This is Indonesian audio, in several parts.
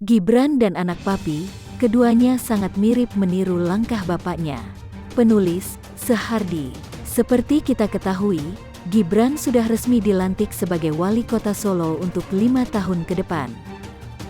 Gibran dan anak papi, keduanya sangat mirip meniru langkah bapaknya. Penulis, Sehardi. Seperti kita ketahui, Gibran sudah resmi dilantik sebagai wali kota Solo untuk 5 tahun ke depan.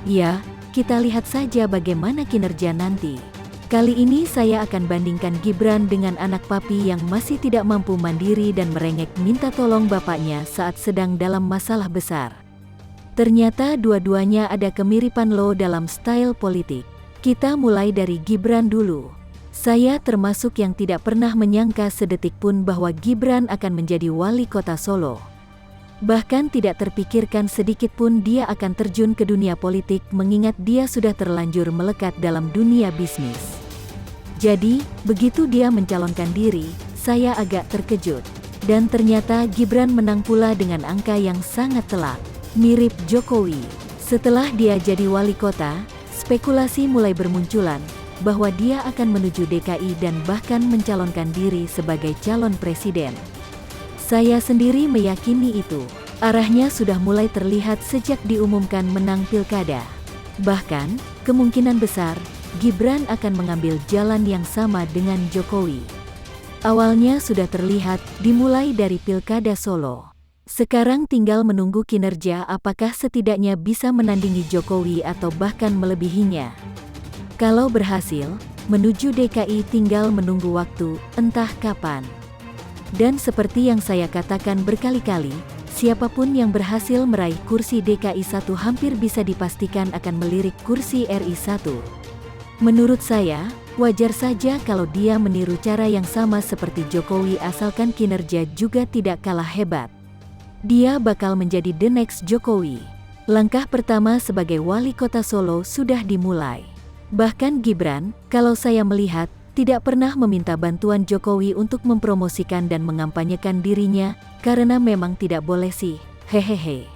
Ya, kita lihat saja bagaimana kinerja nanti. Kali ini saya akan bandingkan Gibran dengan anak papi yang masih tidak mampu mandiri dan merengek minta tolong bapaknya saat sedang dalam masalah besar. Ternyata dua-duanya ada kemiripan loh dalam style politik. Kita mulai dari Gibran dulu. Saya termasuk yang tidak pernah menyangka sedetik pun bahwa Gibran akan menjadi wali kota Solo. Bahkan tidak terpikirkan sedikit pun dia akan terjun ke dunia politik mengingat dia sudah terlanjur melekat dalam dunia bisnis. Jadi, begitu dia mencalonkan diri, saya agak terkejut. Dan ternyata Gibran menang pula dengan angka yang sangat telak. Mirip Jokowi. Setelah dia jadi wali kota, spekulasi mulai bermunculan bahwa dia akan menuju DKI dan bahkan mencalonkan diri sebagai calon presiden. Saya sendiri meyakini itu. Arahnya sudah mulai terlihat sejak diumumkan menang pilkada. Bahkan, kemungkinan besar, Gibran akan mengambil jalan yang sama dengan Jokowi. Awalnya sudah terlihat dimulai dari pilkada Solo. Sekarang tinggal menunggu kinerja apakah setidaknya bisa menandingi Jokowi atau bahkan melebihinya. Kalau berhasil, menuju DKI tinggal menunggu waktu, entah kapan. Dan seperti yang saya katakan berkali-kali, siapapun yang berhasil meraih kursi DKI 1 hampir bisa dipastikan akan melirik kursi RI 1. Menurut saya, wajar saja kalau dia meniru cara yang sama seperti Jokowi asalkan kinerja juga tidak kalah hebat. Dia bakal menjadi the next Jokowi. Langkah pertama sebagai wali kota Solo sudah dimulai. Bahkan Gibran, kalau saya melihat, tidak pernah meminta bantuan Jokowi untuk mempromosikan dan mengampanyekan dirinya, karena memang tidak boleh sih, hehehe.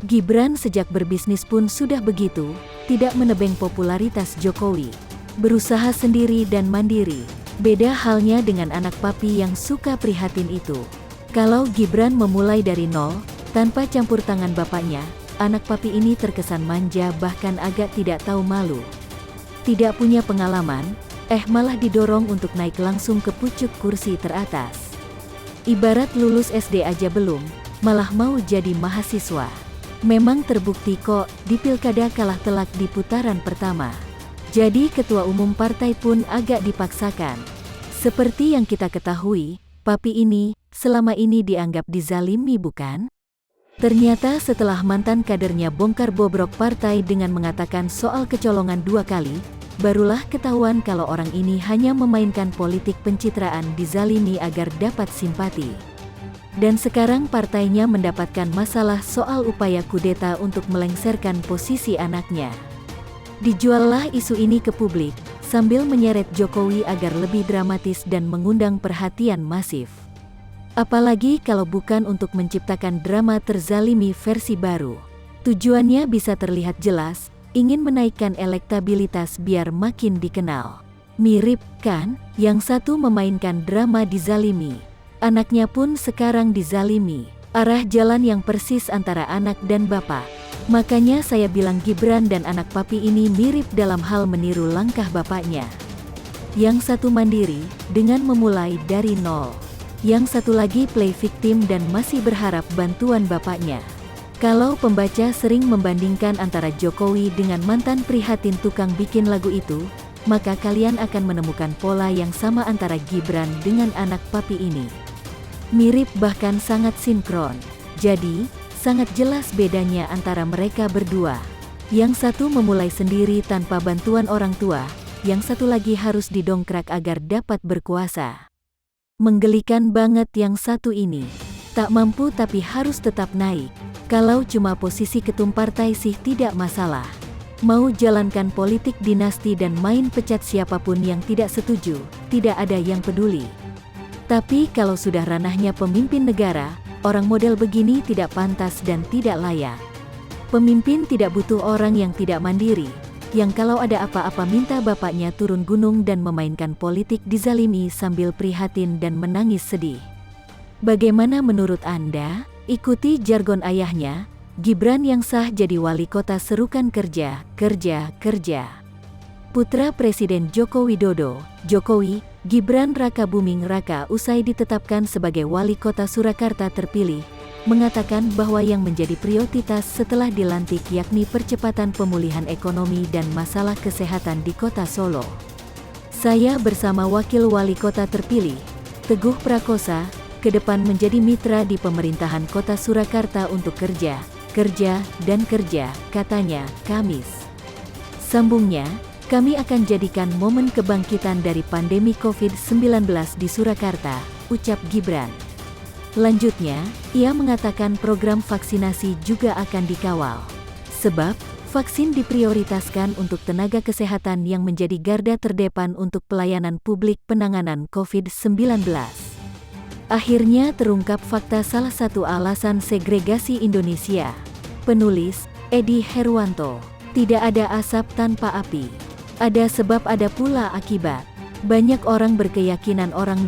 Gibran sejak berbisnis pun sudah begitu, tidak menebeng popularitas Jokowi. Berusaha sendiri dan mandiri. Beda halnya dengan anak papi yang suka prihatin itu. Kalau Gibran memulai dari nol, tanpa campur tangan bapaknya, anak papi ini terkesan manja bahkan agak tidak tahu malu. Tidak punya pengalaman, malah didorong untuk naik langsung ke pucuk kursi teratas. Ibarat lulus SD aja belum, malah mau jadi mahasiswa. Memang terbukti kok, di pilkada kalah telak di putaran pertama. Jadi ketua umum partai pun agak dipaksakan. Seperti yang kita ketahui, papi ini selama ini dianggap dizalimi bukan? Ternyata setelah mantan kadernya bongkar bobrok partai dengan mengatakan soal kecolongan 2 kali, barulah ketahuan kalau orang ini hanya memainkan politik pencitraan dizalimi agar dapat simpati. Dan sekarang partainya mendapatkan masalah soal upaya kudeta untuk melengsarkan posisi anaknya. Dijuallah isu ini ke publik, sambil menyeret Jokowi agar lebih dramatis dan mengundang perhatian masif. Apalagi kalau bukan untuk menciptakan drama terzalimi versi baru. Tujuannya bisa terlihat jelas, ingin menaikkan elektabilitas biar makin dikenal. Mirip kan, yang satu memainkan drama dizalimi. Anaknya pun sekarang dizalimi. Arah jalan yang persis antara anak dan bapak. Makanya saya bilang Gibran dan anak papi ini mirip dalam hal meniru langkah bapaknya. Yang satu mandiri, dengan memulai dari nol. Yang satu lagi play victim dan masih berharap bantuan bapaknya. Kalau pembaca sering membandingkan antara Jokowi dengan mantan prihatin tukang bikin lagu itu, maka kalian akan menemukan pola yang sama antara Gibran dengan anak papi ini. Mirip bahkan sangat sinkron. Jadi, sangat jelas bedanya antara mereka berdua. Yang satu memulai sendiri tanpa bantuan orang tua, yang satu lagi harus didongkrak agar dapat berkuasa. Menggelikan banget yang satu ini. Tak mampu tapi harus tetap naik. Kalau cuma posisi ketum partai sih tidak masalah. Mau jalankan politik dinasti dan main pecat siapapun yang tidak setuju, tidak ada yang peduli. Tapi kalau sudah ranahnya pemimpin negara, orang model begini tidak pantas dan tidak layak. Pemimpin tidak butuh orang yang tidak mandiri, yang kalau ada apa-apa minta bapaknya turun gunung dan memainkan politik dizalimi sambil prihatin dan menangis sedih. Bagaimana menurut Anda? Ikuti jargon ayahnya, Gibran yang sah jadi wali kota serukan kerja, kerja, kerja. Putra Presiden Joko Widodo, Jokowi, Gibran Rakabuming Raka usai ditetapkan sebagai wali kota Surakarta terpilih, mengatakan bahwa yang menjadi prioritas setelah dilantik yakni percepatan pemulihan ekonomi dan masalah kesehatan di kota Solo. Saya bersama wakil wali kota terpilih, Teguh Prakosa, ke depan menjadi mitra di pemerintahan kota Surakarta untuk kerja, kerja, dan kerja, katanya, Kamis. Sambungnya, kami akan jadikan momen kebangkitan dari pandemi COVID-19 di Surakarta, ucap Gibran. Lanjutnya, ia mengatakan program vaksinasi juga akan dikawal. Sebab, vaksin diprioritaskan untuk tenaga kesehatan yang menjadi garda terdepan untuk pelayanan publik penanganan COVID-19. Akhirnya terungkap fakta salah satu alasan segregasi Indonesia. Penulis, Edi Herwanto. Tidak ada asap tanpa api. Ada sebab ada pula akibat. Banyak orang berkeyakinan orang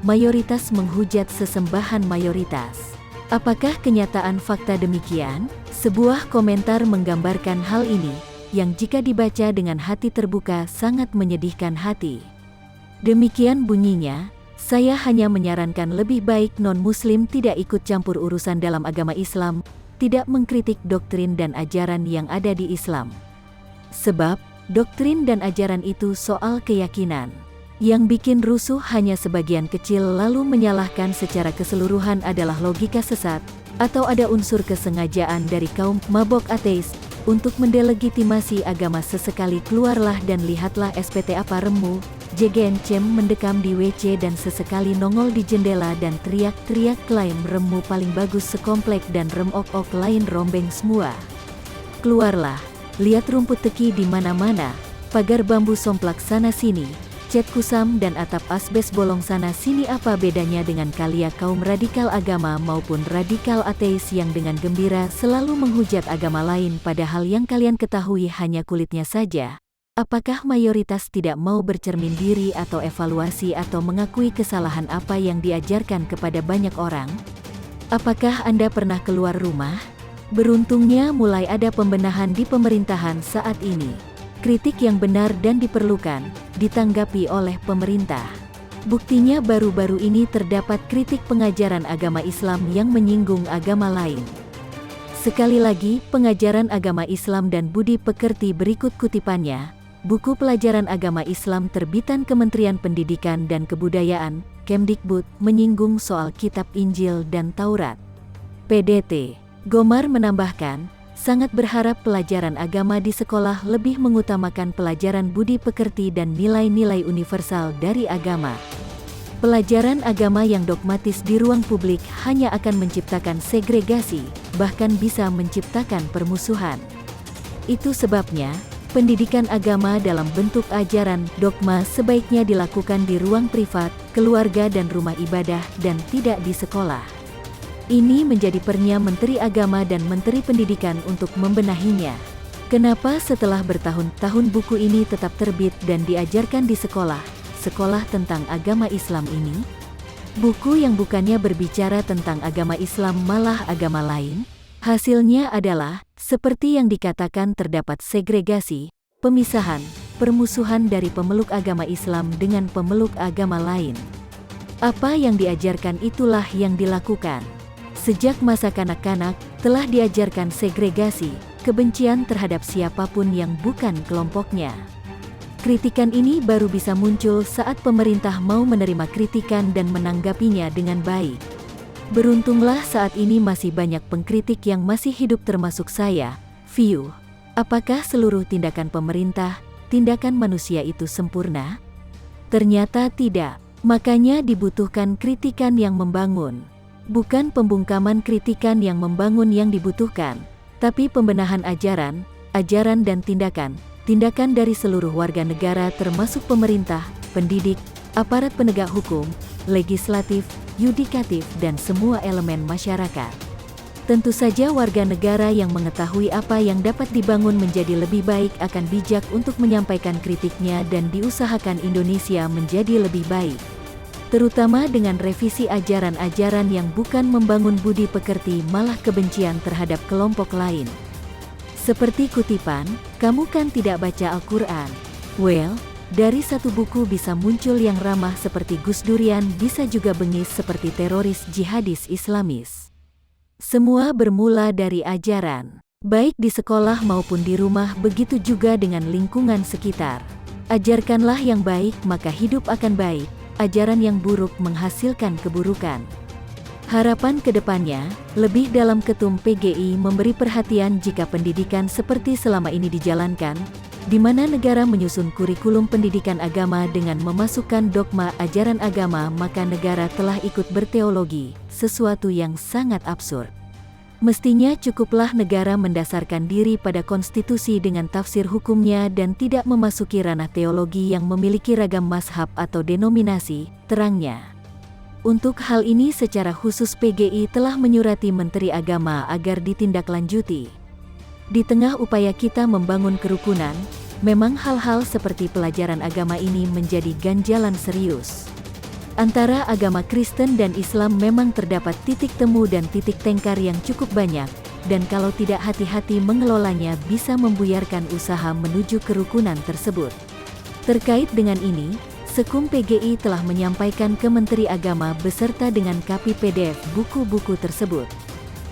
mayoritas menghujat sesembahan mayoritas. Apakah kenyataan fakta demikian? Sebuah komentar menggambarkan hal ini, yang jika dibaca dengan hati terbuka sangat menyedihkan hati. Demikian bunyinya, saya hanya menyarankan lebih baik non-muslim tidak ikut campur urusan dalam agama Islam, tidak mengkritik doktrin dan ajaran yang ada di Islam. Sebab, doktrin dan ajaran itu soal keyakinan. Yang bikin rusuh hanya sebagian kecil lalu menyalahkan secara keseluruhan adalah logika sesat, atau ada unsur kesengajaan dari kaum mabok ateis, untuk mendelegitimasi agama. Sesekali keluarlah dan lihatlah SPT apa remu, JGN mendekam di WC dan sesekali nongol di jendela dan teriak-teriak klaim remu paling bagus sekomplek dan rem ok-ok lain rombeng semua. Keluarlah. Lihat rumput teki di mana-mana, pagar bambu somplak sana sini, cat kusam dan atap asbes bolong sana sini. Apa bedanya dengan kalian kaum radikal agama maupun radikal ateis yang dengan gembira selalu menghujat agama lain padahal yang kalian ketahui hanya kulitnya saja? Apakah mayoritas tidak mau bercermin diri atau evaluasi atau mengakui kesalahan apa yang diajarkan kepada banyak orang? Apakah Anda pernah keluar rumah? Beruntungnya mulai ada pembenahan di pemerintahan saat ini. Kritik yang benar dan diperlukan, ditanggapi oleh pemerintah. Buktinya baru-baru ini terdapat kritik pengajaran agama Islam yang menyinggung agama lain. Sekali lagi, pengajaran agama Islam dan budi pekerti berikut kutipannya. Buku pelajaran agama Islam terbitan Kementerian Pendidikan dan Kebudayaan, Kemdikbud, menyinggung soal kitab Injil dan Taurat. PDT Gomar menambahkan, sangat berharap pelajaran agama di sekolah lebih mengutamakan pelajaran budi pekerti dan nilai-nilai universal dari agama. Pelajaran agama yang dogmatis di ruang publik hanya akan menciptakan segregasi, bahkan bisa menciptakan permusuhan. Itu sebabnya, pendidikan agama dalam bentuk ajaran dogma sebaiknya dilakukan di ruang privat, keluarga dan rumah ibadah dan tidak di sekolah. Ini menjadi pernya Menteri Agama dan Menteri Pendidikan untuk membenahinya. Kenapa setelah bertahun-tahun buku ini tetap terbit dan diajarkan di sekolah tentang agama Islam ini? Buku yang bukannya berbicara tentang agama Islam malah agama lain? Hasilnya adalah, seperti yang dikatakan terdapat segregasi, pemisahan, permusuhan dari pemeluk agama Islam dengan pemeluk agama lain. Apa yang diajarkan itulah yang dilakukan. Sejak masa kanak-kanak, telah diajarkan segregasi, kebencian terhadap siapapun yang bukan kelompoknya. Kritikan ini baru bisa muncul saat pemerintah mau menerima kritikan dan menanggapinya dengan baik. Beruntunglah saat ini masih banyak pengkritik yang masih hidup termasuk saya. View. Apakah seluruh tindakan pemerintah, tindakan manusia itu sempurna? Ternyata tidak. Makanya dibutuhkan kritikan yang membangun. Bukan pembungkaman kritikan yang membangun yang dibutuhkan, tapi pembenahan ajaran dan tindakan dari seluruh warga negara termasuk pemerintah, pendidik, aparat penegak hukum, legislatif, yudikatif dan semua elemen masyarakat. Tentu saja warga negara yang mengetahui apa yang dapat dibangun menjadi lebih baik akan bijak untuk menyampaikan kritiknya dan diusahakan Indonesia menjadi lebih baik. terutama dengan revisi ajaran-ajaran yang bukan membangun budi pekerti malah kebencian terhadap kelompok lain. Seperti kutipan, "Kamu kan tidak baca Al-Quran." Well, dari satu buku bisa muncul yang ramah seperti Gus Durian, bisa juga bengis seperti teroris jihadis Islamis. Semua bermula dari ajaran, baik di sekolah maupun di rumah, begitu juga dengan lingkungan sekitar. Ajarkanlah yang baik maka hidup akan baik, ajaran yang buruk menghasilkan keburukan. Harapan kedepannya, lebih dalam Ketum PGI memberi perhatian jika pendidikan seperti selama ini dijalankan, di mana negara menyusun kurikulum pendidikan agama dengan memasukkan dogma ajaran agama, maka negara telah ikut berteologi, sesuatu yang sangat absurd. Mestinya cukuplah negara mendasarkan diri pada konstitusi dengan tafsir hukumnya dan tidak memasuki ranah teologi yang memiliki ragam mazhab atau denominasi, terangnya. Untuk hal ini secara khusus PGI telah menyurati Menteri Agama agar ditindaklanjuti. Di tengah upaya kita membangun kerukunan, memang hal-hal seperti pelajaran agama ini menjadi ganjalan serius. Antara agama Kristen dan Islam memang terdapat titik temu dan titik tengkar yang cukup banyak, dan kalau tidak hati-hati mengelolanya bisa membuyarkan usaha menuju kerukunan tersebut. Terkait dengan ini, Sekum PGI telah menyampaikan ke Menteri Agama beserta dengan copy PDF buku-buku tersebut.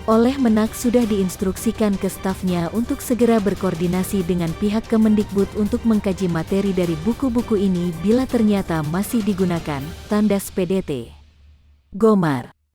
Oleh Menak sudah diinstruksikan ke stafnya untuk segera berkoordinasi dengan pihak Kemendikbud untuk mengkaji materi dari buku-buku ini bila ternyata masih digunakan, tandas PDT. Gomar.